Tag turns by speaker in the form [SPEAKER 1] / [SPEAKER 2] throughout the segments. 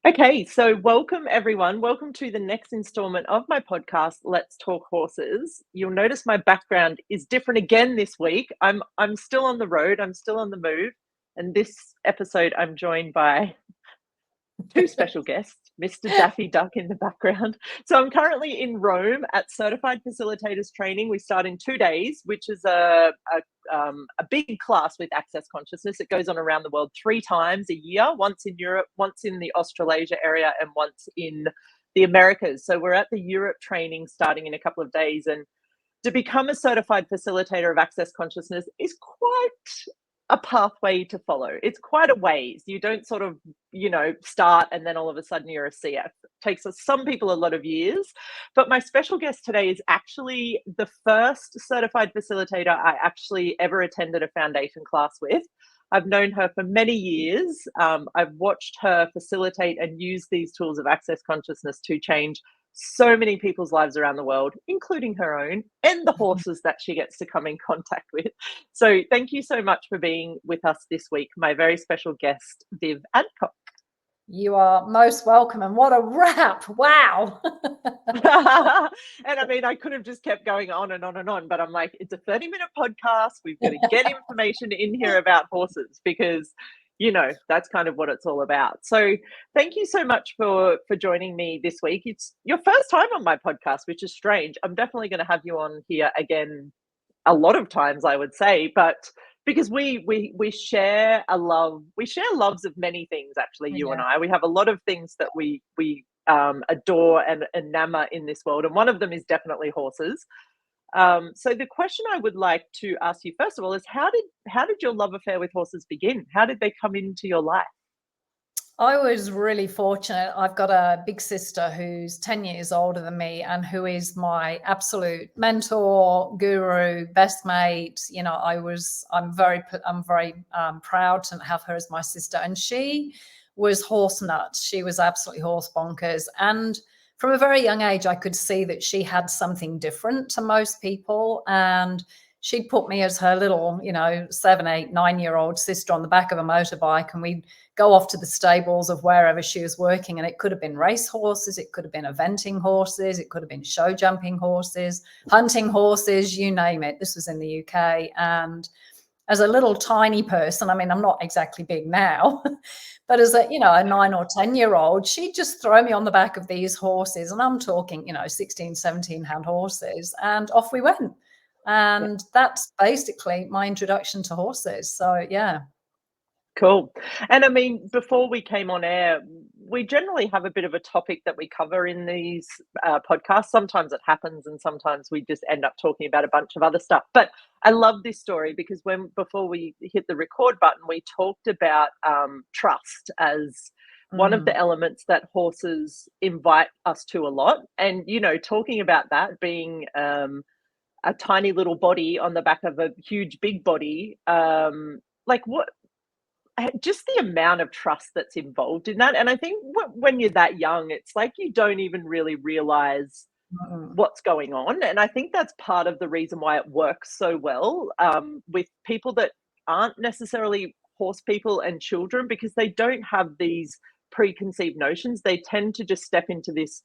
[SPEAKER 1] Okay, so welcome everyone. Welcome to the next installment of my podcast, Let's Talk Horses. You'll notice my background is different again this week. I'm still on the road, I'm still on the move, and this episode I'm joined by two special guests, Mr. Daffy Duck in the background. So I'm currently in Rome at Certified Facilitators Training. We start in 2 days, which is a big class with access consciousness. It goes on around the world 3 times a year, once in Europe, once in the Australasia area, and once in the Americas. So we're at the Europe training starting in a couple of days. And to become a certified facilitator of access consciousness is quite a pathway to follow. It's quite a ways. You don't sort of, start and then all of a sudden you're a CF. It takes some people a lot of years. But my special guest today is actually the first certified facilitator I actually ever attended a foundation class with. I've known her for many years. I've watched her facilitate and use these tools of access consciousness to change so many people's lives around the world, including her own and the horses that she gets to come in contact with. So thank you so much for being with us this week, my very special guest, Viv Adcock.
[SPEAKER 2] You are most welcome. And what a wrap. Wow.
[SPEAKER 1] And I mean, I could have just kept going on and on and on, but I'm like, it's a 30-minute podcast. We've got to get information in here about horses because that's kind of what it's all about. So thank you so much for joining me this week. It's your first time on my podcast, which is strange. I'm definitely going to have you on here again a lot of times, I would say, but because we share a love, we share loves of many things, actually, you and I. We have a lot of things that we adore and enamor in this world, and one of them is definitely horses. So the question I would like to ask you first of all is how did your love affair with horses begin? How did they come into your life?
[SPEAKER 2] I was really fortunate. I've got a big sister who's 10 years older than me and who is my absolute mentor, guru, best mate. I'm very proud to have her as my sister. And she was horse nuts. She was absolutely horse bonkers. And from a very young age, I could see that she had something different to most people. And she'd put me as her little, 7, 8, 9-year-old sister on the back of a motorbike, and we'd go off to the stables of wherever she was working. And it could have been race horses, it could have been eventing horses, it could have been show jumping horses, hunting horses, you name it. This was in the UK. And as a little tiny person, I mean, I'm not exactly big now, but as a 9 or 10-year-old, she'd just throw me on the back of these horses. And I'm talking, 16, 17-hand horses. And off we went. And that's basically my introduction to horses. So, yeah.
[SPEAKER 1] Cool. And I mean, before we came on air, we generally have a bit of a topic that we cover in these podcasts. Sometimes it happens and sometimes we just end up talking about a bunch of other stuff. But I love this story because before we hit the record button, we talked about trust as one of the elements that horses invite us to a lot. And, talking about that being a tiny little body on the back of a huge big body, just the amount of trust that's involved in that. And I think when you're that young, it's like you don't even really realize what's going on. And I think that's part of the reason why it works so well with people that aren't necessarily horse people and children, because they don't have these preconceived notions. They tend to just step into this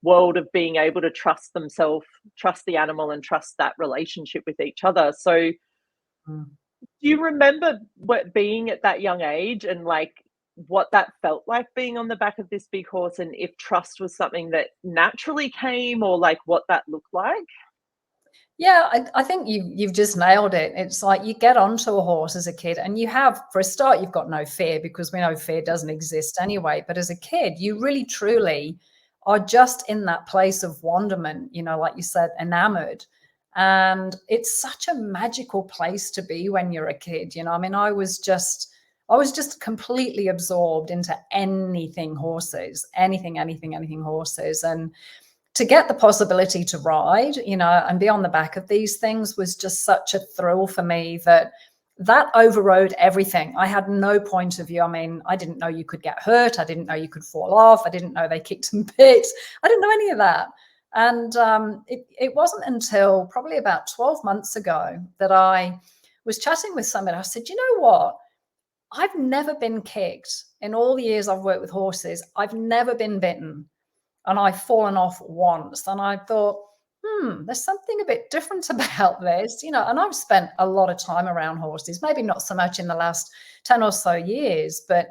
[SPEAKER 1] world of being able to trust themselves, trust the animal, and trust that relationship with each other. So do you remember being at that young age and what that felt like being on the back of this big horse, and if trust was something that naturally came, or what that looked like?
[SPEAKER 2] Yeah, I think you've just nailed it. It's like you get onto a horse as a kid and you have, for a start, you've got no fear because we know fear doesn't exist anyway. But as a kid, you really, truly are just in that place of wonderment, like you said, enamored. And it's such a magical place to be when you're a kid. I mean, I was just completely absorbed into anything horses, anything horses. And to get the possibility to ride, and be on the back of these things was just such a thrill for me that overrode everything. I had no point of view. I mean, I didn't know you could get hurt. I didn't know you could fall off. I didn't know they kicked and bit. I didn't know any of that. And it wasn't until probably about 12 months ago that I was chatting with somebody. I said, you know what? I've never been kicked in all the years I've worked with horses. I've never been bitten, and I've fallen off once. And I thought, there's something a bit different about this, you know. And I've spent a lot of time around horses, maybe not so much in the last 10 or so years, but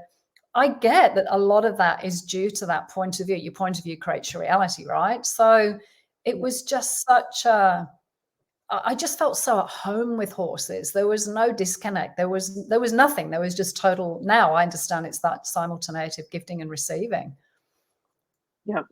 [SPEAKER 2] I get that a lot of that is due to that point of view. Your point of view creates your reality, right? So it was just such a, I just felt so at home with horses. There was no disconnect. There was nothing. There was just total. Now I understand it's that simultaneity of gifting and receiving.
[SPEAKER 1] Yeah,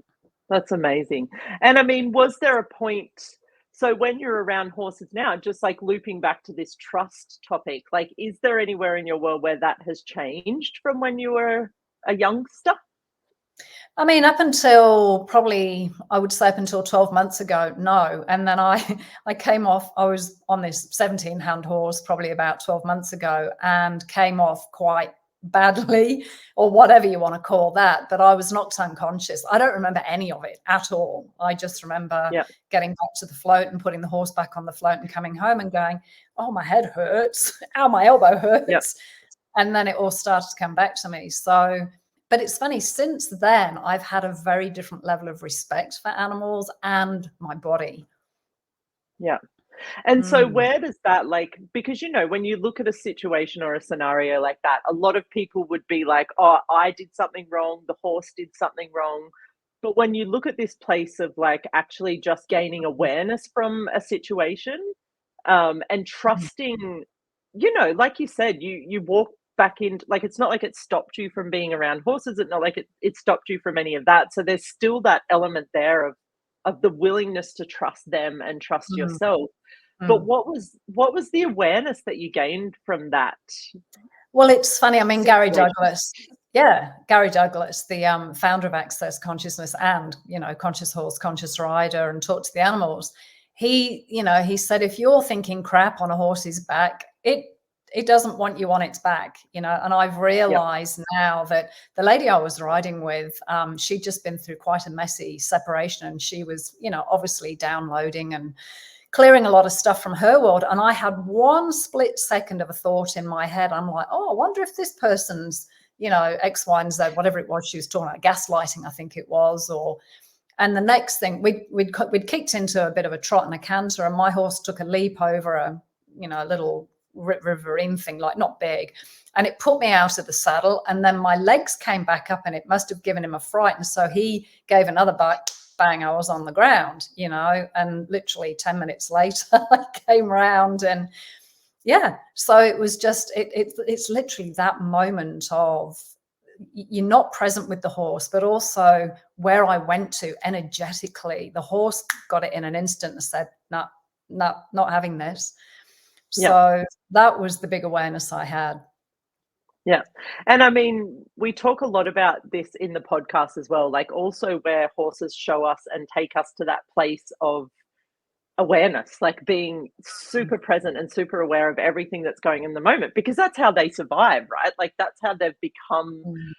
[SPEAKER 1] that's amazing. And I mean, was there a point, so when you're around horses now, just like looping back to this trust topic, like, is there anywhere in your world where that has changed from when you were a youngster?
[SPEAKER 2] I mean, up until probably, I would say up until 12 months ago, no. And then I came off, I was on this 17-hound horse probably about 12 months ago and came off quite badly, or whatever you want to call that. But I was knocked unconscious. I don't remember any of it at all. I just remember
[SPEAKER 1] Yeah,
[SPEAKER 2] getting back to the float and putting the horse back on the float and coming home and going, oh, my head hurts. Ow, my elbow
[SPEAKER 1] yeah,
[SPEAKER 2] hurts. And then it all started to come back to me. So, but it's funny, since then, I've had a very different level of respect for animals and my body.
[SPEAKER 1] yeah. And so
[SPEAKER 2] Mm.
[SPEAKER 1] where does that, like, because, you know, when you look at a situation or a scenario like that, a lot of people would be like, oh, I did something wrong, the horse did something wrong. But when you look at this place of like actually just gaining awareness from a situation, and trusting, you know, like you said, you walk back in, like, it's not like it stopped you from being around horses. It's not like it stopped you from any of that. So there's still that element there of the willingness to trust them and trust
[SPEAKER 2] Mm.
[SPEAKER 1] yourself. But
[SPEAKER 2] Mm.
[SPEAKER 1] what was the awareness that you gained from that
[SPEAKER 2] Well, it's funny. I mean, Gary
[SPEAKER 1] situation?
[SPEAKER 2] Douglas, yeah, Gary Douglas, the founder of Access Consciousness and, you know, Conscious Horse, Conscious Rider, and Talk to the Animals. He, you know, he said, if you're thinking crap on a horse's back, it doesn't want you on its back, you know. And I've
[SPEAKER 1] Yep,
[SPEAKER 2] realized now that the lady I was riding with, she'd just been through quite a messy separation, and she was, you know, obviously downloading and clearing a lot of stuff from her world. And I had one split second of a thought in my head. I'm like, oh, I wonder if this person's, you know, X, Y, and Z, whatever it was she was talking about, gaslighting, I think it was. Or, and the next thing, we'd kicked into a bit of a trot and a canter, and my horse took a leap over a, you know, a little riverine thing, like not big. And it put me out of the saddle. And then my legs came back up, and it must have given him a fright. And so he gave another bite. Bang, I was on the ground, you know, and literally 10 minutes later, I came round, and yeah, so it was just, it's literally that moment of you're not present with the horse, but also where I went to energetically, the horse got it in an instant and said, no, no, not having this.
[SPEAKER 1] yep,
[SPEAKER 2] So that was the big awareness I had.
[SPEAKER 1] yeah. And I mean, we talk a lot about this in the podcast as well, like also where horses show us and take us to that place of awareness, like being super present and super aware of everything that's going in the moment, because that's how they survive, right? Like that's how they've become
[SPEAKER 2] Mm.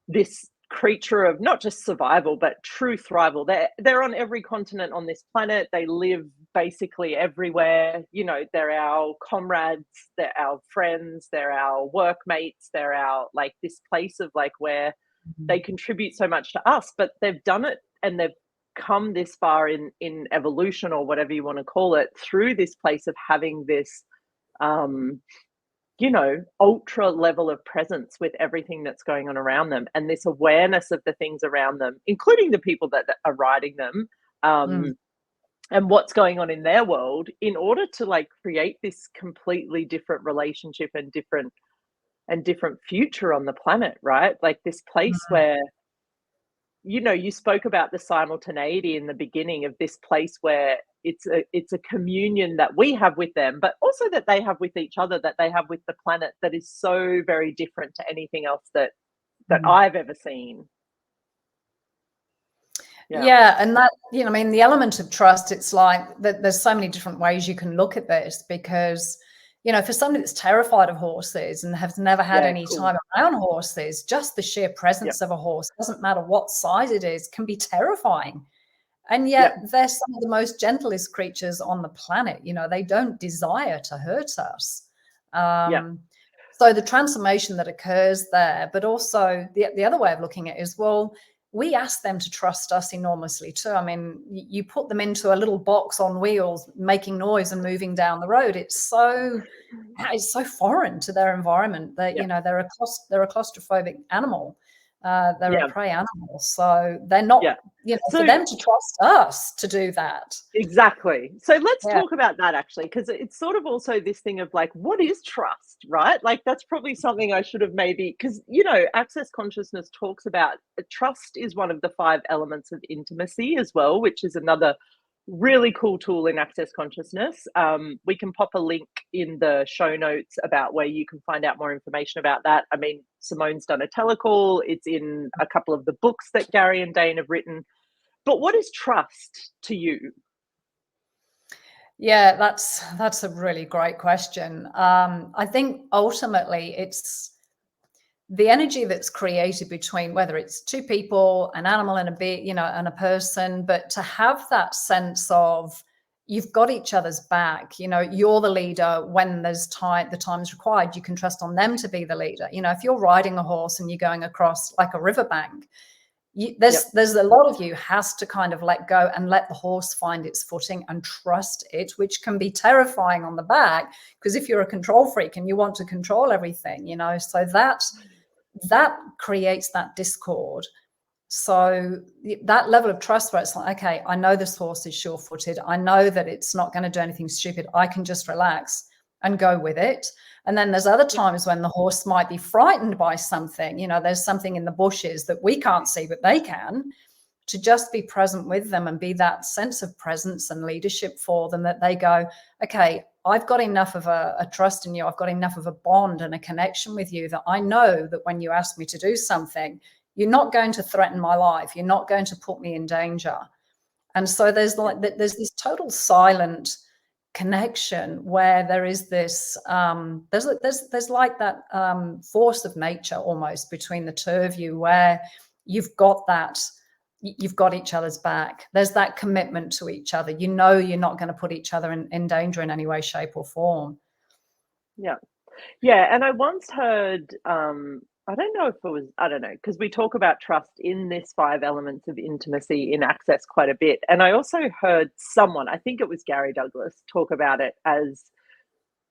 [SPEAKER 1] this creature of not just survival but true thrival. They're on every continent on this planet. They live basically everywhere. You know, they're our comrades, they're our friends, they're our workmates, they're our, like, this place of like where they contribute so much to us, but they've done it and they've come this far in evolution or whatever you want to call it, through this place of having this um you know, ultra level of presence with everything that's going on around them, and this awareness of the things around them, including the people that are riding them,
[SPEAKER 2] Mm.
[SPEAKER 1] and what's going on in their world, in order to like create this completely different relationship and different future on the planet, right? Like this place
[SPEAKER 2] Mm.
[SPEAKER 1] where, you know, you spoke about the simultaneity in the beginning of this place where it's a communion that we have with them, but also that they have with each other, that they have with the planet, that is so very different to anything else that
[SPEAKER 2] Mm.
[SPEAKER 1] I've ever seen. Yeah.
[SPEAKER 2] Yeah, and that, you know, I mean, the element of trust, it's like that there's so many different ways you can look at this because, you know, for somebody that's terrified of horses and has never had
[SPEAKER 1] Yeah,
[SPEAKER 2] any
[SPEAKER 1] cool.
[SPEAKER 2] time around horses, just the sheer
[SPEAKER 1] Yeah.
[SPEAKER 2] presence of a horse, doesn't matter what size it is, can be terrifying. And
[SPEAKER 1] Yeah.
[SPEAKER 2] yet they're some of the most gentlest creatures on the planet. You know, they don't desire to hurt us.
[SPEAKER 1] Yeah.
[SPEAKER 2] Um, So the transformation that occurs there, but also the other way of looking at it is, well, we ask them to trust us enormously too. I mean, you put them into a little box on wheels, making noise and moving down the road. It's so foreign to their environment that, you know, they're a claustrophobic animal. They're a prey animal. So they're not, you know,
[SPEAKER 1] So
[SPEAKER 2] for them to trust us to do that.
[SPEAKER 1] exactly. So let's
[SPEAKER 2] Yeah.
[SPEAKER 1] talk about that actually, because it's sort of also this thing of like, what is trust, right? Like that's probably something I should have maybe, because, you know, Access Consciousness talks about trust is one of the 5 elements of intimacy as well, which is another really cool tool in Access Consciousness. We can pop a link in the show notes about where you can find out more information about that. I mean, Simone's done a telecall. It's in a couple of the books that Gary and Dane have written. But what is trust to you?
[SPEAKER 2] Yeah, that's a really great question. I think ultimately it's the energy that's created between, whether it's 2 people, an animal and and a person, but to have that sense of you've got each other's back. You know, you're the leader when the time's required. You can trust on them to be the leader. You know, if you're riding a horse and you're going across like a riverbank, there's a lot of you has to kind of let go and let the horse find its footing and trust it, which can be terrifying on the back, because if you're a control freak and you want to control everything, you know, so that creates that discord. So that level of trust where it's like, okay, I know this horse is sure-footed. I know that it's not going to do anything stupid. I can just relax and go with it. And then there's other times when the horse might be frightened by something. You know, there's something in the bushes that we can't see, but they can. To just be present with them and be that sense of presence and leadership for them, that they go, okay, I've got enough of a trust in you. I've got enough of a bond and a connection with you that I know that when you ask me to do something, you're not going to threaten my life. You're not going to put me in danger. And so there's this total silent connection where there is this there's like that force of nature almost between the 2 of you, where you've got each other's back. There's that commitment to each other. You know, you're not going to put each other in danger in any way, shape or form.
[SPEAKER 1] Yeah, and I once heard, I don't know if it was, I don't know, because we talk about trust in this 5 elements of intimacy in Access quite a bit. And I also heard someone, I think it was Gary Douglas, talk about it as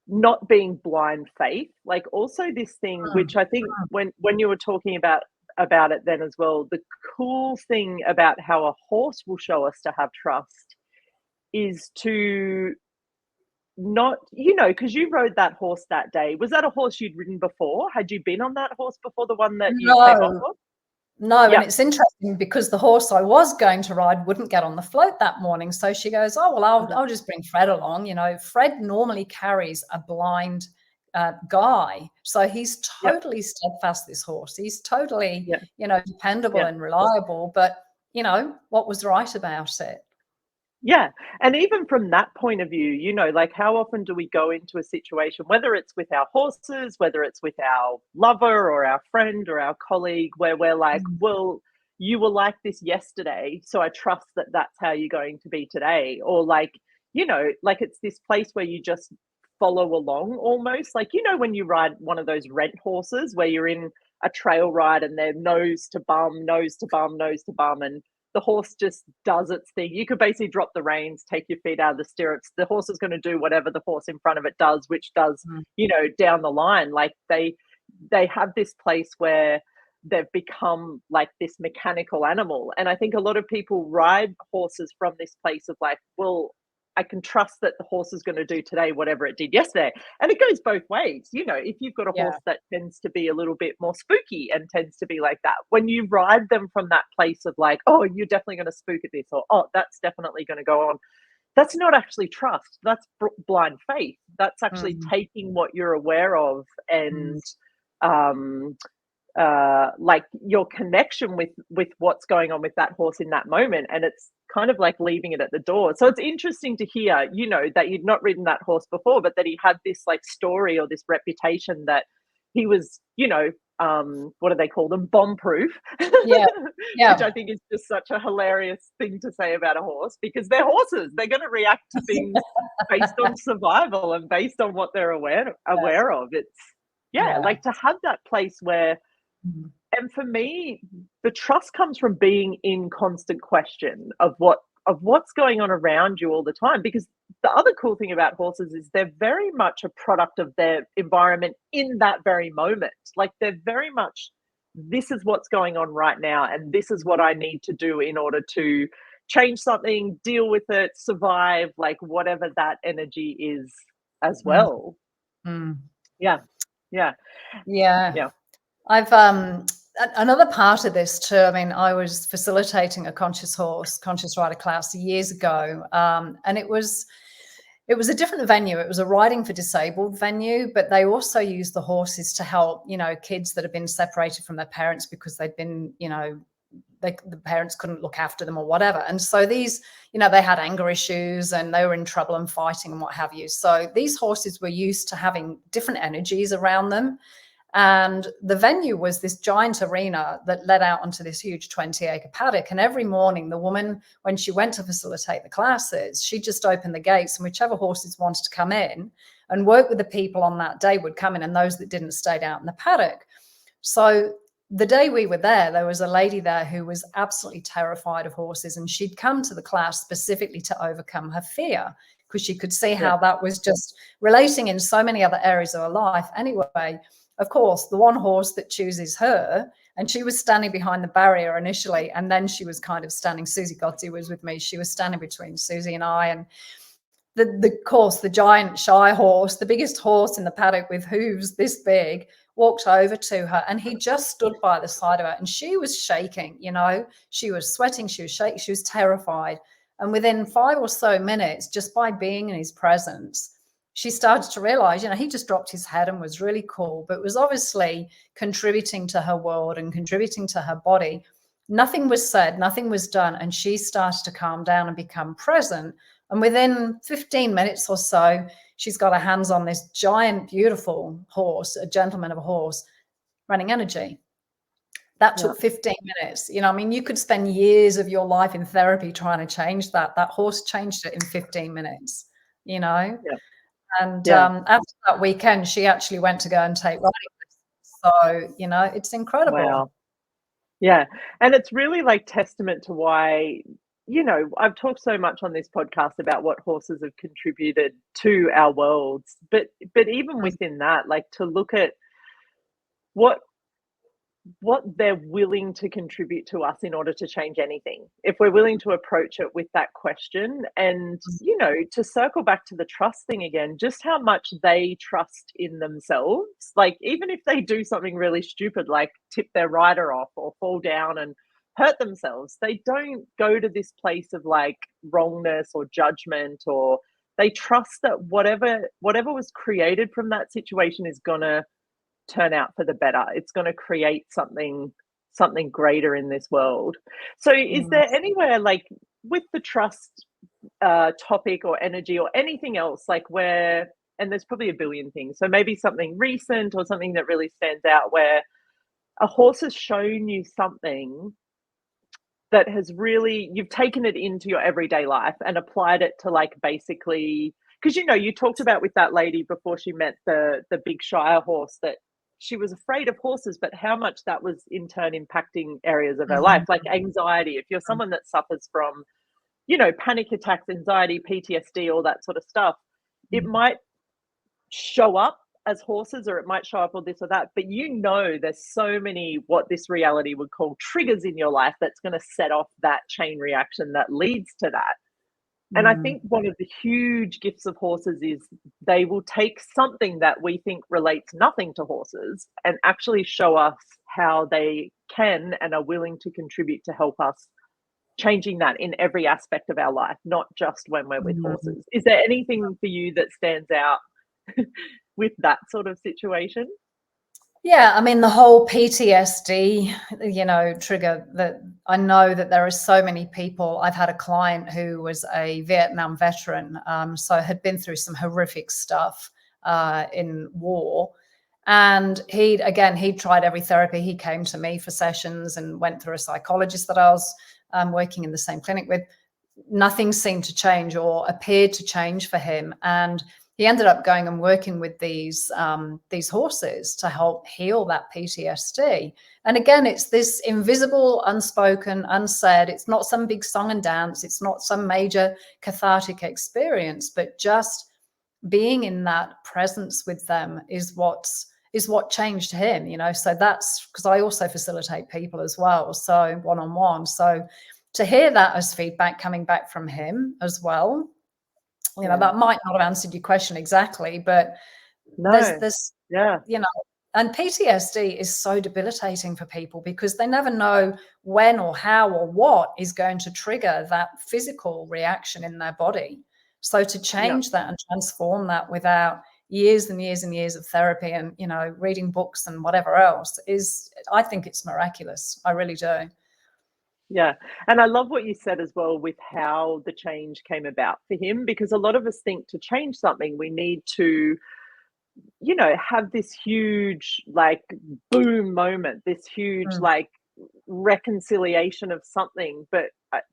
[SPEAKER 1] not being blind faith. Like also this thing, which I think when you were talking about it then as well, the cool thing about how a horse will show us to have trust is to not, you know, because you rode that horse that day. Was that a horse you'd ridden before? Had you been on that horse before, the one that you came off of?
[SPEAKER 2] No, and it's interesting because the horse I was going to ride wouldn't get on the float that morning. So she goes, oh, well, I'll just bring Fred along. You know, Fred normally carries a blind guy. So he's totally steadfast, this horse. He's totally, you know, dependable and reliable. But, you know, what was right about it?
[SPEAKER 1] Yeah. And even from that point of view, you know, like how often do we go into a situation, whether it's with our horses, whether it's with our lover or our friend or our colleague, where we're like, well, you were like this yesterday, so I trust that that's how you're going to be today. Or like, you know, like it's this place where you just follow along almost. Like, you know, when you ride one of those rent horses where you're in a trail ride and they're nose to bum, nose to bum, nose to bum, and the horse just does its thing. You could basically drop the reins, take your feet out of the stirrups. The horse is going to do whatever the horse in front of it does, which does, you know, down the line. Like they have this place where they've become like this mechanical animal. And I think a lot of people ride horses from this place of like, well, I can trust that the horse is going to do today whatever it did yesterday. And it goes both ways. You know, if you've got a horse that tends to be a little bit more spooky and tends to be like that, when you ride them from that place of like, oh, you're definitely going to spook at this, or oh, that's definitely going to go on, that's not actually trust. That's blind faith. That's actually taking what you're aware of and like your connection with what's going on with that horse in that moment, and it's kind of like leaving it at the door. So it's interesting to hear, you know, that you'd not ridden that horse before, but that he had this like story or this reputation that he was, you know, what do they call them, bomb proof, which I think is just such a hilarious thing to say about a horse, because they're horses. They're going to react to things based on survival and based on what they're aware of. It's yeah, like to have that place where,
[SPEAKER 2] Mm.
[SPEAKER 1] and for me, the trust comes from being in constant question of what's going on around you all the time. Because the other cool thing about horses is they're very much a product of their environment in that very moment. Like they're very much, this is what's going on right now, and this is what I need to do in order to change something, deal with it, survive, like whatever that energy is as
[SPEAKER 2] Mm.
[SPEAKER 1] well.
[SPEAKER 2] Mm.
[SPEAKER 1] Yeah. Yeah.
[SPEAKER 2] Yeah.
[SPEAKER 1] Yeah.
[SPEAKER 2] I've another part of this too. I mean, I was facilitating a conscious rider class years ago, and it was a different venue. It was a riding for disabled venue, but they also used the horses to help, kids that have been separated from their parents because they'd been, the parents couldn't look after them or whatever. And so these, they had anger issues and they were in trouble and fighting and what have you. So these horses were used to having different energies around them. And the venue was this giant arena that led out onto this huge 20-acre paddock. And every morning, the woman, when she went to facilitate the classes, she just opened the gates, and whichever horses wanted to come in and work with the people on that day would come in, and those that didn't stayed out in the paddock. So the day we were there was a lady there who was absolutely terrified of horses, and she'd come to the class specifically to overcome her fear because she could see how that was just relating in so many other areas of her life. Anyway, of course, the one horse that chooses her, and she was standing behind the barrier initially, and then she was kind of standing, Susie Gotti was with me, she was standing between Susie and I, and the giant shy horse, the biggest horse in the paddock with hooves this big, walked over to her, and he just stood by the side of her, and she was shaking, she was sweating, she was shaking, she was terrified. And within 5 or so minutes, just by being in his presence, she started to realize, he just dropped his head and was really cool, but was obviously contributing to her world and contributing to her body. Nothing was said, nothing was done, and she started to calm down and become present. And within 15 minutes or so, she's got her hands on this giant, beautiful horse, a gentleman of a horse, running energy. That took 15 minutes. You could spend years of your life in therapy trying to change that. That horse changed it in 15 minutes,
[SPEAKER 1] Yeah.
[SPEAKER 2] And
[SPEAKER 1] Yeah.
[SPEAKER 2] after that weekend, she actually went to go and take riding lessons. So, it's incredible.
[SPEAKER 1] Wow. Yeah. And it's really like testament to why, I've talked so much on this podcast about what horses have contributed to our worlds. But even within that, like to look at what they're willing to contribute to us in order to change anything. If we're willing to approach it with that question, and, to circle back to the trust thing again, just how much they trust in themselves. Like, even if they do something really stupid, like tip their rider off or fall down and hurt themselves, they don't go to this place of like wrongness or judgment, or they trust that whatever was created from that situation is gonna turn out for the better. It's going to create something greater in this world. So is there anywhere, like with the trust topic or energy or anything else, like where, and there's probably a billion things, so maybe something recent or something that really stands out where a horse has shown you something that has really, you've taken it into your everyday life and applied it to like basically, because you talked about with that lady before she met the big Shire horse, that she was afraid of horses, but how much that was in turn impacting areas of her life, like anxiety. If you're someone that suffers from, panic attacks, anxiety, PTSD, all that sort of stuff, it might show up as horses, or it might show up or this or that, but there's so many what this reality would call triggers in your life that's going to set off that chain reaction that leads to that. And I think one of the huge gifts of horses is they will take something that we think relates nothing to horses and actually show us how they can and are willing to contribute to help us changing that in every aspect of our life, not just when we're with horses. Is there anything for you that stands out with that sort of situation?
[SPEAKER 2] Yeah, I mean, the whole PTSD, trigger, that I know that there are so many people. I've had a client who was a Vietnam veteran, so had been through some horrific stuff in war. And he'd tried every therapy. He came to me for sessions and went through a psychologist that I was working in the same clinic with. Nothing seemed to change or appeared to change for him. And he ended up going and working with these horses to help heal that PTSD. And again, it's this invisible, unspoken, unsaid. It's not some big song and dance. It's not some major cathartic experience, but just being in that presence with them is what changed him, you know. So that's because I also facilitate people as well, so one-on-one. So to hear that as feedback coming back from him as well, you know, that might not have answered your question exactly, but there's this, you know, and PTSD is so debilitating for people because they never know when or how or what is going to trigger that physical reaction in their body. So to change that and transform that without years and years and years of therapy and, you know, reading books and whatever else is, I think it's miraculous. I really do.
[SPEAKER 1] Yeah. And I love what you said as well with how the change came about for him, because a lot of us think to change something, we need to, you know, have this huge, like, boom moment, this huge,
[SPEAKER 2] Mm,
[SPEAKER 1] like, reconciliation of something. But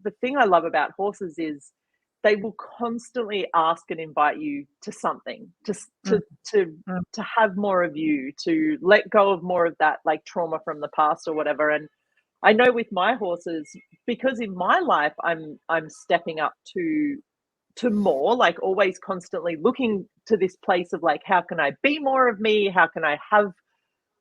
[SPEAKER 1] the thing I love about horses is they will constantly ask and invite you to something,
[SPEAKER 2] mm,
[SPEAKER 1] to
[SPEAKER 2] mm.
[SPEAKER 1] to have more of you, to let go of more of that, like, trauma from the past or whatever. And I know with my horses, because in my life I'm stepping up to more, like, always constantly looking to this place of, like, how can I be more of me? How can I have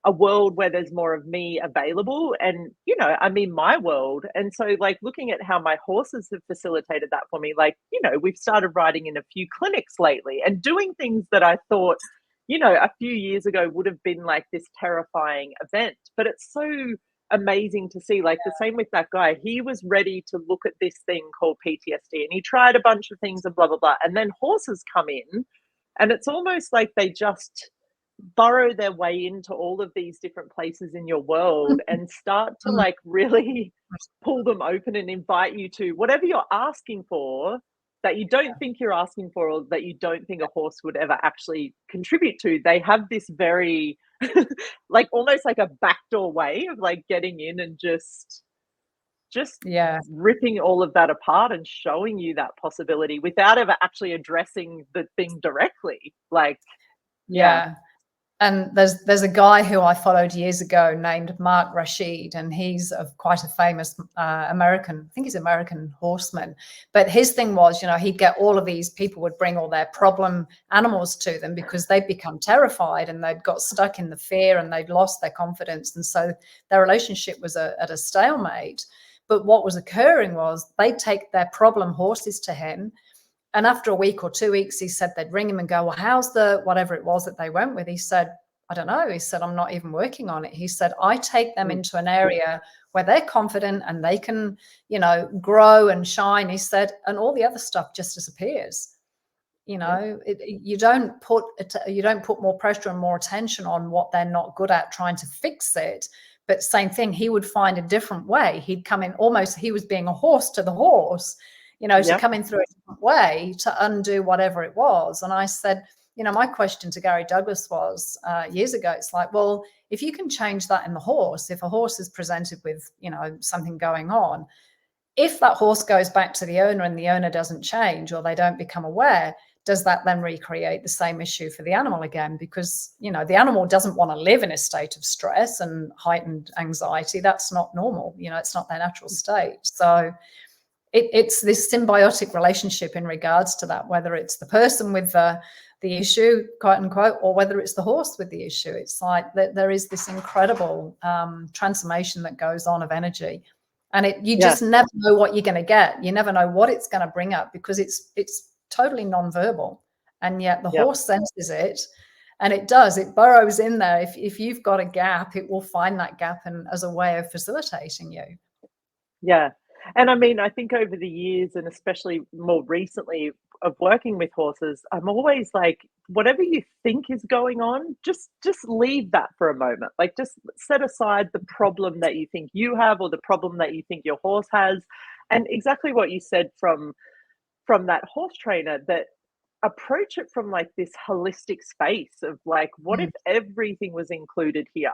[SPEAKER 1] a world where there's more of me available? And, you know, I'm in my world. And so, like, looking at how my horses have facilitated that for me, like, you know, we've started riding in a few clinics lately and doing things that I thought, you know, a few years ago would have been like this terrifying event. But it's so amazing to see, like, the same with that guy. He was ready to look at this thing called PTSD and he tried a bunch of things and blah, blah, blah. And then horses come in and it's almost like they just burrow their way into all of these different places in your world and start to,
[SPEAKER 2] Mm,
[SPEAKER 1] like, really pull them open and invite you to whatever you're asking for that you don't think you're asking for, or that you don't think a horse would ever actually contribute to. They have this very like, almost like a backdoor way of, like, getting in and just
[SPEAKER 2] yeah,
[SPEAKER 1] ripping all of that apart and showing you that possibility without ever actually addressing the thing directly. Like, yeah.
[SPEAKER 2] yeah. And there's a guy who I followed years ago named Mark Rashid, and he's quite a famous American, I think he's American horseman. But his thing was, you know, he'd get all of these people would bring all their problem animals to them because they'd become terrified and they'd got stuck in the fear and they'd lost their confidence. And so their relationship was at a stalemate. But what was occurring was they'd take their problem horses to him, and after a week or 2 weeks, he said they'd ring him and go, well, how's the whatever it was that they went with? He said, I don't know. He said, I'm not even working on it. He said, I take them
[SPEAKER 1] Mm.
[SPEAKER 2] into an area where they're confident and they can, you know, grow and shine. He said, and all the other stuff just disappears. You
[SPEAKER 1] Yeah.
[SPEAKER 2] know, you don't put more pressure and more attention on what they're not good at, trying to fix it. But same thing, he would find a different way. He'd come in almost, he was being a horse to the horse, you know, to
[SPEAKER 1] Yeah.
[SPEAKER 2] come in through a different way to undo whatever it was. And I said, you know, my question to Gary Douglas was years ago, it's like, well, if you can change that in the horse, if a horse is presented with, you know, something going on, if that horse goes back to the owner and the owner doesn't change or they don't become aware, does that then recreate the same issue for the animal again? Because, you know, the animal doesn't want to live in a state of stress and heightened anxiety. That's not normal. You know, it's not their natural state. So it's this symbiotic relationship in regards to that, whether it's the person with the issue, quote unquote, or whether it's the horse with the issue. It's like there is this incredible transformation that goes on of energy. And you
[SPEAKER 1] Yeah.
[SPEAKER 2] just never know what you're going to get. You never know what it's going to bring up because it's totally nonverbal, and yet the
[SPEAKER 1] Yeah.
[SPEAKER 2] horse senses it, and it does. It burrows in there. If you've got a gap, it will find that gap and as a way of facilitating you.
[SPEAKER 1] Yeah. And I mean, I think over the years, and especially more recently of working with horses, I'm always like, whatever you think is going on, just leave that for a moment. Like, just set aside the problem that you think you have or the problem that you think your horse has. And exactly what you said from that horse trainer, that approach it from, like, this holistic space of, like, what if
[SPEAKER 2] Mm,
[SPEAKER 1] everything was included here?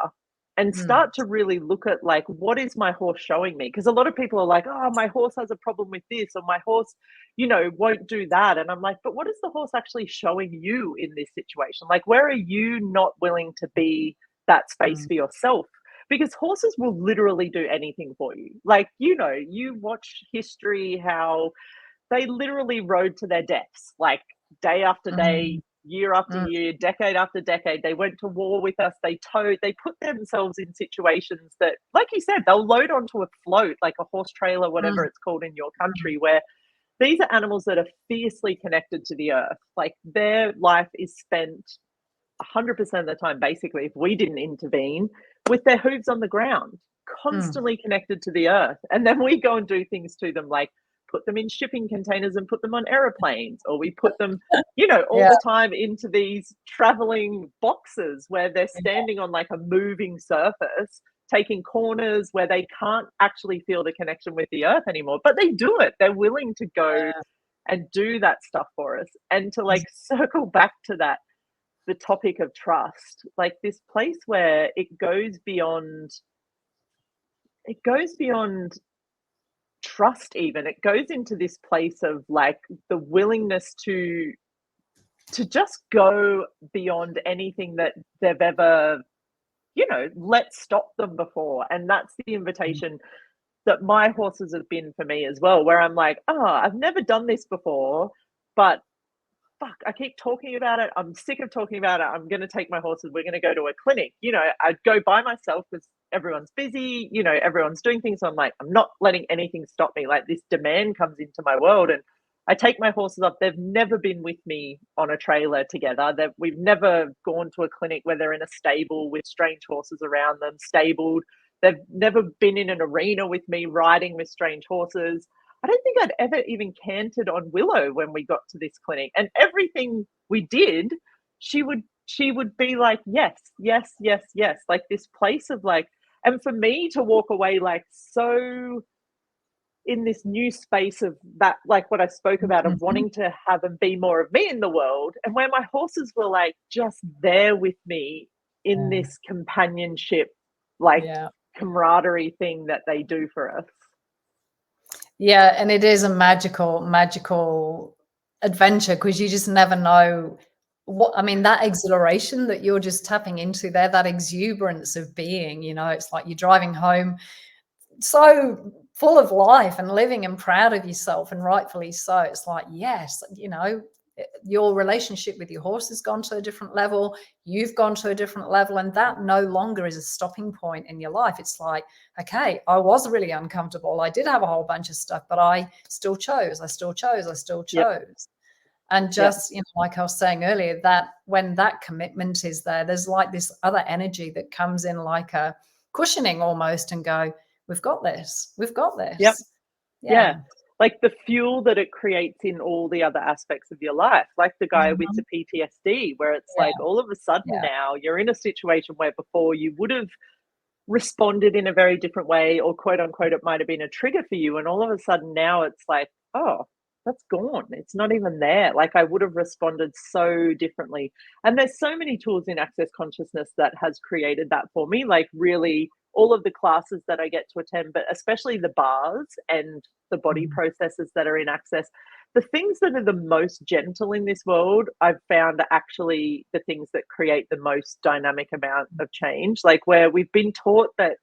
[SPEAKER 1] and start to really look at like, what is my horse showing me? Because a lot of people are like, oh, my horse has a problem with this, or my horse, won't do that. And I'm like, but what is the horse actually showing you in this situation? Like, where are you not willing to be that space for yourself? Because horses will literally do anything for you. Like, you watch history, how they literally rode to their deaths, like day after day, year after year, decade after decade. They went to war with us. They put themselves in situations that, like you said, they'll load onto a float, like a horse trailer, whatever it's called in your country, where these are animals that are fiercely connected to the earth. Like, their life is spent 100% of the time, basically, if we didn't intervene, with their hooves on the ground, constantly connected to the earth. And then we go and do things to them, like put them in shipping containers and put them on aeroplanes, or we put them, all the time into these traveling boxes where they're standing on like a moving surface, taking corners where they can't actually feel the connection with the earth anymore, but they do it. They're willing to go and do that stuff for us. And to like circle back to that, the topic of trust, like this place where it goes beyond trust. Even it goes into this place of like the willingness to just go beyond anything that they've ever let stop them before. And that's the invitation that my horses have been for me as well, where I'm like, oh, I've never done this before, but fuck, I keep talking about it. I'm sick of talking about it. I'm going to take my horses. We're going to go to a clinic. I'd go by myself because everyone's busy, everyone's doing things. So I'm like, I'm not letting anything stop me. Like, this demand comes into my world, and I take my horses up. They've never been with me on a trailer together. We've never gone to a clinic where they're in a stable with strange horses around them, stabled. They've never been in an arena with me riding with strange horses. I don't think I'd ever even cantered on Willow when we got to this clinic. And everything we did, she would be like, yes, yes, yes, yes. Like, this place of like, and for me to walk away like so in this new space of that, like what I spoke about, of wanting to have and be more of me in the world, and where my horses were like just there with me in this companionship, like camaraderie thing that they do for us.
[SPEAKER 2] Yeah, and it is a magical adventure, because you just never know that exhilaration that you're just tapping into there, that exuberance of being, it's like you're driving home so full of life and living and proud of yourself, and rightfully so. It's like, yes, your relationship with your horse has gone to a different level. You've gone to a different level, and that no longer is a stopping point in your life. It's like, okay, I was really uncomfortable. I did have a whole bunch of stuff, but I still chose. And just, like I was saying earlier, that when that commitment is there, there's like this other energy that comes in like a cushioning almost, and go, we've got this.
[SPEAKER 1] Yep. Yeah. Like the fuel that it creates in all the other aspects of your life, like the guy with the PTSD, where it's like all of a sudden now you're in a situation where before you would have responded in a very different way, or quote unquote, it might have been a trigger for you. And all of a sudden now it's like, oh, that's gone. It's not even there. Like, I would have responded so differently. And there's so many tools in Access Consciousness that has created that for me. Like, really, all of the classes that I get to attend, but especially the bars and the body processes that are in Access. The things that are the most gentle in this world, I've found, are actually the things that create the most dynamic amount of change. Like, where we've been taught that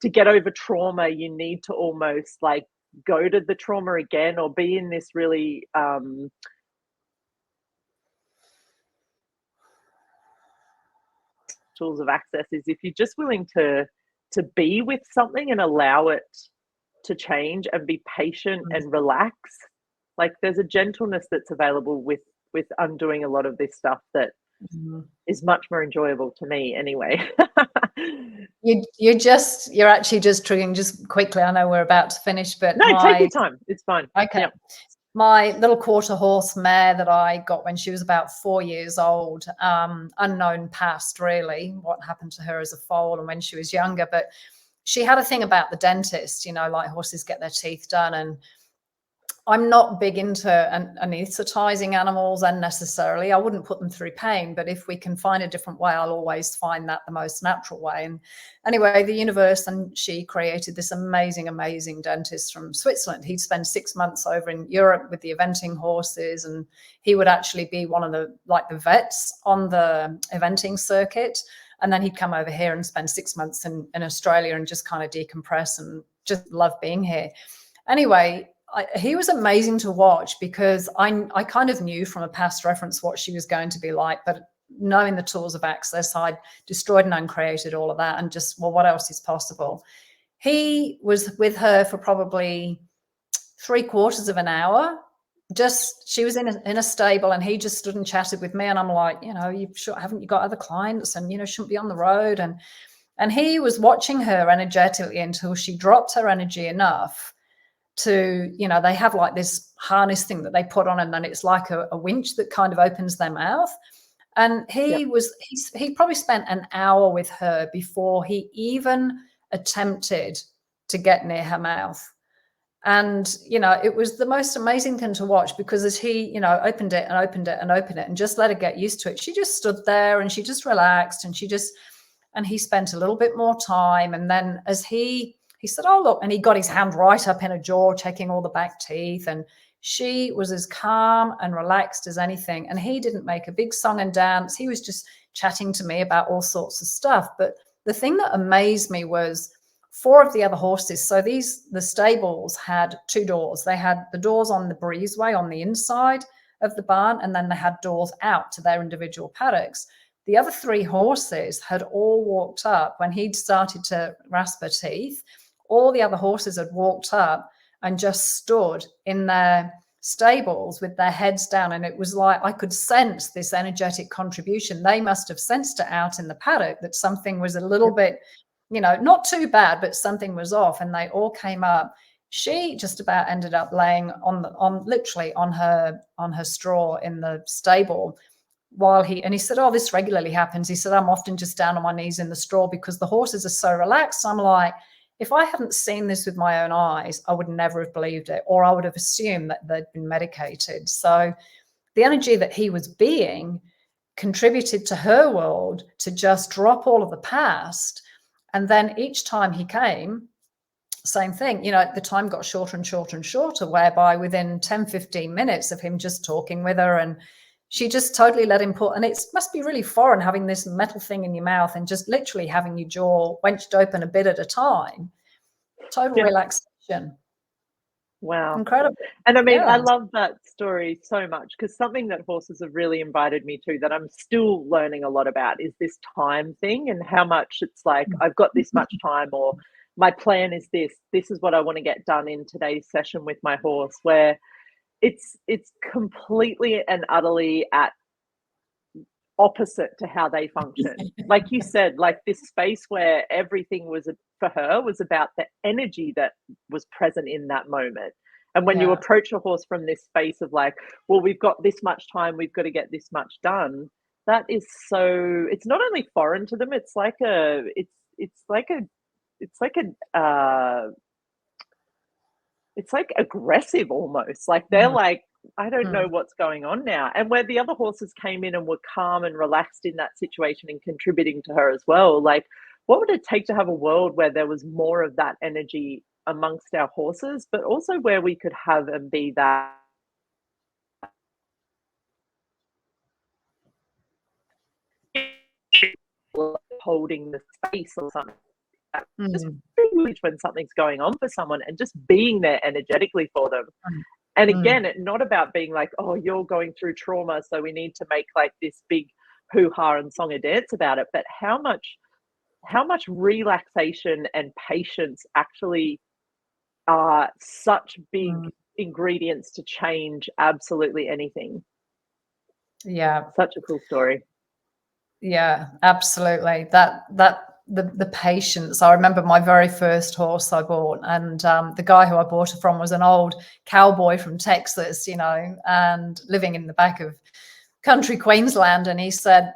[SPEAKER 1] to get over trauma, you need to almost like go to the trauma again, or be in this really tools of Access is if you're just willing to be with something and allow it to change and be patient and relax. Like, there's a gentleness that's available with undoing a lot of this stuff that is much more enjoyable to me anyway.
[SPEAKER 2] You're actually just triggering, just quickly, I know we're about to finish, but
[SPEAKER 1] no, take your time, it's fine.
[SPEAKER 2] Okay. Yep. My little quarter horse mare that I got when she was about 4 years old, unknown past really, what happened to her as a foal and when she was younger, but she had a thing about the dentist, like horses get their teeth done, and I'm not big into anesthetizing animals unnecessarily. I wouldn't put them through pain, but if we can find a different way, I'll always find that the most natural way. And anyway, the universe and she created this amazing, amazing dentist from Switzerland. He'd spend 6 months over in Europe with the eventing horses, and he would actually be one of the vets on the eventing circuit. And then he'd come over here and spend 6 months in Australia and just kind of decompress and just love being here. Anyway, he was amazing to watch because I kind of knew from a past reference what she was going to be like, but knowing the tools of access, I'd destroyed and uncreated all of that and just, well, what else is possible? He was with her for probably 3/4 of an hour. Just, she was in a stable and he just stood and chatted with me. And I'm like, haven't you got other clients and, shouldn't be on the road. And he was watching her energetically until she dropped her energy enough to, they have like this harness thing that they put on, and then it's like a winch that kind of opens their mouth. And he probably spent an hour with her before he even attempted to get near her mouth. And, it was the most amazing thing to watch because as he, opened it and opened it and opened it and just let her get used to it, she just stood there and she just relaxed and and he spent a little bit more time. And then as he said, oh, look, and he got his hand right up in her jaw, checking all the back teeth. And she was as calm and relaxed as anything. And he didn't make a big song and dance. He was just chatting to me about all sorts of stuff. But the thing that amazed me was 4 of the other horses. So the stables had 2 doors. They had the doors on the breezeway on the inside of the barn, and then they had doors out to their individual paddocks. The other 3 horses had all walked up when he'd started to rasp her teeth. All the other horses had walked up and just stood in their stables with their heads down. And it was like I could sense this energetic contribution. They must have sensed it out in the paddock that something was a little bit, not too bad, but something was off. And they all came up. She just about ended up laying literally on her straw in the stable while he said, oh, this regularly happens. He said, I'm often just down on my knees in the straw because the horses are so relaxed. I'm like, if I hadn't seen this with my own eyes, I would never have believed it, or I would have assumed that they'd been medicated. So the energy that he was being contributed to her world to just drop all of the past. And then each time he came, same thing, the time got shorter and shorter and shorter, whereby within 10, 15 minutes of him just talking with her, and she just totally let him and it must be really foreign having this metal thing in your mouth and just literally having your jaw wenched open a bit at a time. Total relaxation.
[SPEAKER 1] Wow.
[SPEAKER 2] Incredible.
[SPEAKER 1] And I mean, I love that story so much because something that horses have really invited me to that I'm still learning a lot about is this time thing and how much it's like, I've got this much time, or my plan is this is what I want to get done in today's session with my horse, where it's completely and utterly at opposite to how they function. Like you said, like this space where everything was for her was about the energy that was present in that moment. And when you approach a horse from this space of like, well, we've got this much time, we've got to get this much done, that is so, it's not only foreign to them, it's like aggressive almost. Like they're like, I don't know what's going on now. And where the other horses came in and were calm and relaxed in that situation and contributing to her as well, like what would it take to have a world where there was more of that energy amongst our horses, but also where we could have and be that holding the space or something. Just when something's going on for someone and just being there energetically for them. And again, it's not about being like, oh, you're going through trauma, so we need to make like this big hoo-ha and song and dance about it. But how much relaxation and patience actually are such big ingredients to change absolutely anything.
[SPEAKER 2] Yeah.
[SPEAKER 1] Such a cool story.
[SPEAKER 2] Yeah, absolutely. The patience. I remember my very first horse I bought, and the guy who I bought it from was an old cowboy from Texas, and living in the back of country Queensland. And he said,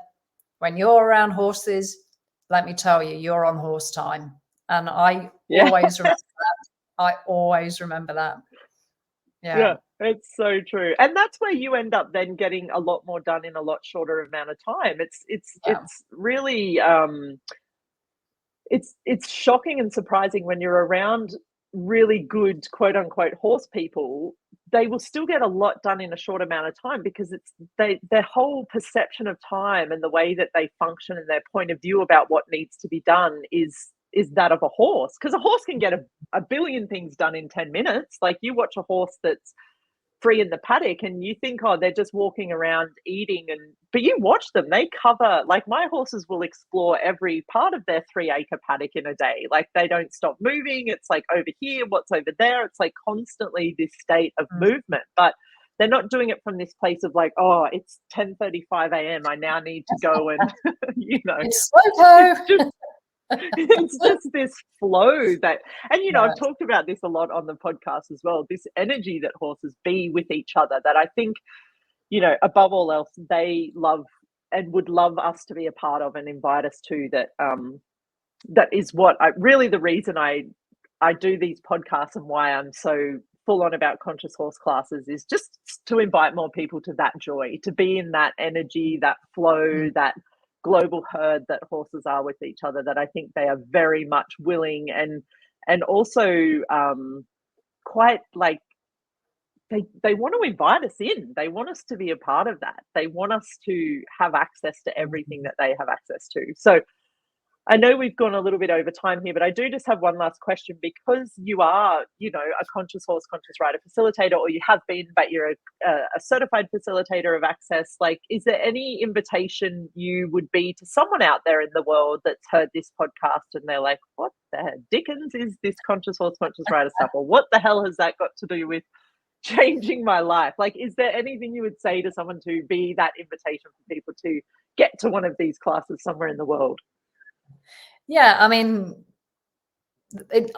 [SPEAKER 2] when you're around horses, let me tell you, you're on horse time. And I always remember that. I always remember that.
[SPEAKER 1] Yeah,
[SPEAKER 2] Yeah.
[SPEAKER 1] it's so true. And that's where you end up then getting a lot more done in a lot shorter amount of time.
[SPEAKER 2] Yeah.
[SPEAKER 1] It's really it's shocking and surprising when you're around really good quote unquote horse people. They will still get a lot done in a short amount of time because it's their whole perception of time and the way that they function and their point of view about what needs to be done is that of a horse, because a horse can get a billion things done in 10 minutes. Like, you watch a horse that's free in the paddock and you think, oh, they're just walking around eating, and but you watch them, they cover, like, my horses will explore every part of their 3 acre paddock in a day. Like, they don't stop moving. It's like, over here, what's over there. It's like constantly this state of
[SPEAKER 2] Mm.
[SPEAKER 1] movement, but they're not doing it from this place of like, oh, it's 10:35 a.m, I now need to go and
[SPEAKER 2] It's slow.
[SPEAKER 1] it's just it's just this flow that, and I've
[SPEAKER 2] Yes.
[SPEAKER 1] talked about this a lot on the podcast as well, this energy that horses be with each other, that I think, above all else, they love and would love us to be a part of and invite us to. That is what I really, the reason I do these podcasts and why I'm so full on about conscious horse classes, is just to invite more people to that joy, to be in that energy, that
[SPEAKER 2] Mm.
[SPEAKER 1] flow, that global herd that horses are with each other, that I think they are very much willing and also quite like, they want to invite us in. They want us to be a part of that. They want us to have access to everything that they have access to. So I know we've gone a little bit over time here, but I do just have one last question, because you are, a conscious horse, conscious rider facilitator, or you have been, but you're a certified facilitator of access. Like, is there any invitation you would be to someone out there in the world that's heard this podcast and they're like, what the dickens is this conscious horse, conscious rider stuff? Or what the hell has that got to do with changing my life? Like, is there anything you would say to someone to be that invitation for people to get to one of these classes somewhere in the world?
[SPEAKER 2] Yeah, I mean,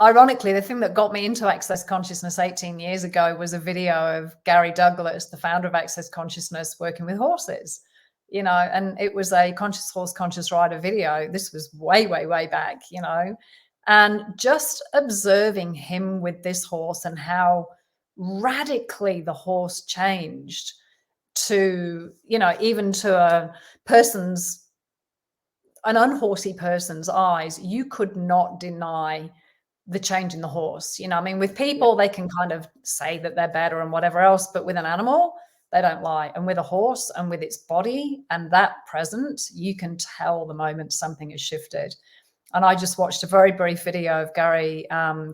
[SPEAKER 2] ironically, the thing that got me into Access Consciousness 18 years ago was a video of Gary Douglas, the founder of Access Consciousness, working with horses, and it was a conscious horse, conscious rider video. This was way, way, way back, and just observing him with this horse and how radically the horse changed to, even to an unhorsey person's eyes, you could not deny the change in the horse. I mean, with people, they can kind of say that they're better and whatever else, but with an animal, they don't lie. And with a horse and with its body and that presence, you can tell the moment something has shifted. And I just watched a very brief video of Gary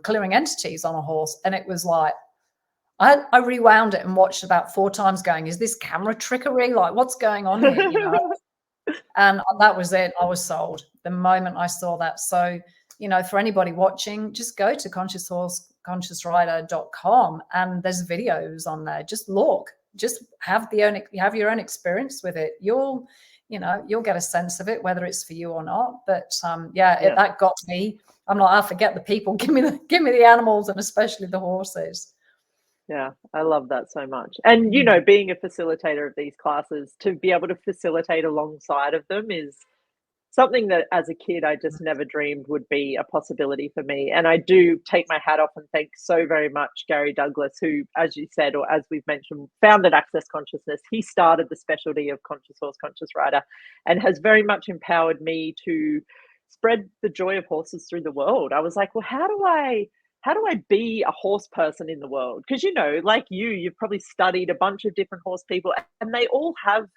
[SPEAKER 2] clearing entities on a horse. And it was like, I rewound it and watched about 4 times going, is this camera trickery? Like, what's going on here? And that was it. I was sold the moment I saw that. So, for anybody watching, just go to conscioushorse.consciousrider.com and there's videos on there. Just look, just have your own experience with it. You'll get a sense of it, whether it's for you or not. But that got me. I'm like, I forget the people. Give me the animals, and especially the horses.
[SPEAKER 1] Yeah, I love that so much. And, being a facilitator of these classes, to be able to facilitate alongside of them is something that as a kid, I just never dreamed would be a possibility for me. And I do take my hat off and thank so very much Gary Douglas, who, as you said, or as we've mentioned, founded Access Consciousness. He started the specialty of Conscious Horse, Conscious Rider, and has very much empowered me to spread the joy of horses through the world. I was like, well, how do I be a horse person in the world? Because, like you've probably studied a bunch of different horse people, and they all have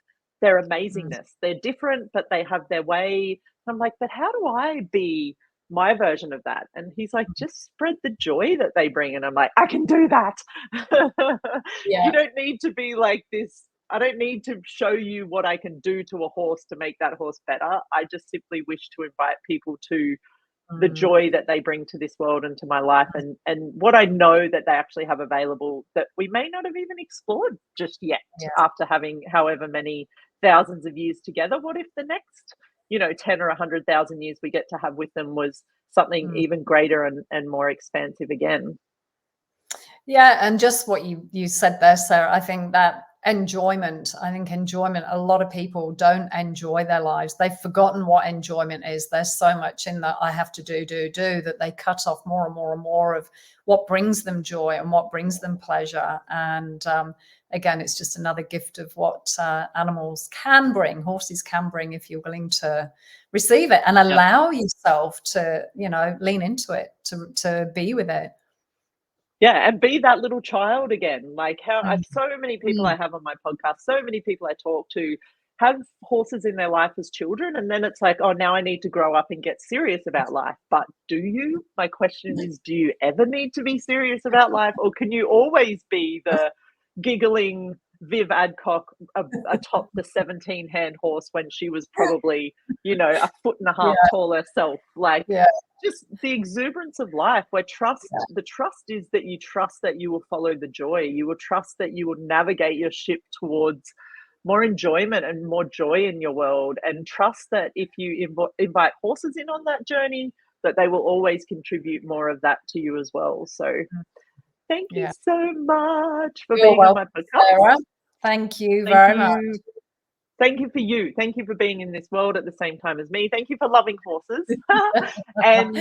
[SPEAKER 1] their amazingness. They're different, but they have their way. I'm like, but how do I be my version of that? And he's like, just spread the joy that they bring. And I'm like, I can do that.
[SPEAKER 2] Yeah.
[SPEAKER 1] You don't need to be like this. I don't need to show you what I can do to a horse to make that horse better. I just simply wish to invite people to the joy that they bring to this world and to my life, and what I know that they actually have available that we may not have even explored just yet.
[SPEAKER 2] Yeah.
[SPEAKER 1] After having however many thousands of years together, what if the next 10 or 100,000 years we get to have with them was something even greater and more expansive again?
[SPEAKER 2] Yeah, and just what you said there, Sarah, I think that enjoyment. I think enjoyment, a lot of people don't enjoy their lives. They've forgotten what enjoyment is. There's so much in that I have to do that they cut off more and more and more of what brings them joy and what brings them pleasure. And again, it's just another gift of what animals can bring, horses can bring, if you're willing to receive it and allow yourself to, you know, lean into it, to be with it.
[SPEAKER 1] Yeah, and be that little child again. Like how so many people I have on my podcast, so many people I talk to have horses in their life as children, and then it's like, oh, now I need to grow up and get serious about life. But do you? My question is, do you ever need to be serious about life, or can you always be the giggling Viv Adcock atop the 17-hand horse when she was probably, you know, a foot and a half tall herself? Like, just the exuberance of life, where the trust is that you trust that you will follow the joy. You will trust that you will navigate your ship towards more enjoyment and more joy in your world, and trust that if you invite horses in on that journey, that they will always contribute more of that to you as well. So thank you so much for being on my podcast.
[SPEAKER 2] Sarah. Thank you very much.
[SPEAKER 1] Thank you for you. Thank you for being in this world at the same time as me. Thank you for loving horses. And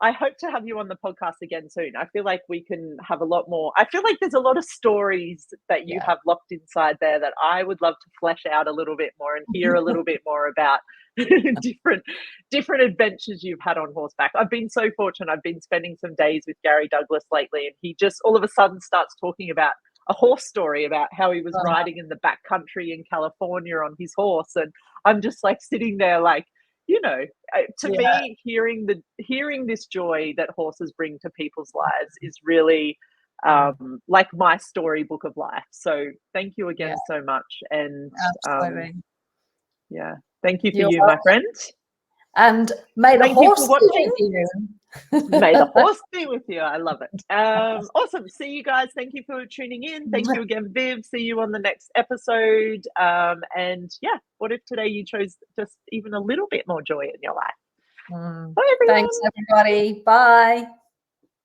[SPEAKER 1] I hope to have you on the podcast again soon. I feel like we can have a lot more. I feel like there's a lot of stories that you have locked inside there that I would love to flesh out a little bit more and hear a little bit more about different adventures you've had on horseback. I've been so fortunate. I've been spending some days with Gary Douglas lately, and he just all of a sudden starts talking about a horse story about how he was riding in the back country in California on his horse. And I'm just like sitting there like, you know, to me, hearing this joy that horses bring to people's lives is really like my storybook of life. So thank you again so much. And thank you for you, my friend.
[SPEAKER 2] And may the horse be with you.
[SPEAKER 1] May the horse be with you. I love it. Awesome. See you guys. Thank you for tuning in. Thank you again, Viv. See you on the next episode. And what if today you chose just even a little bit more joy in your life?
[SPEAKER 2] Bye, everyone. Thanks, everybody. Bye.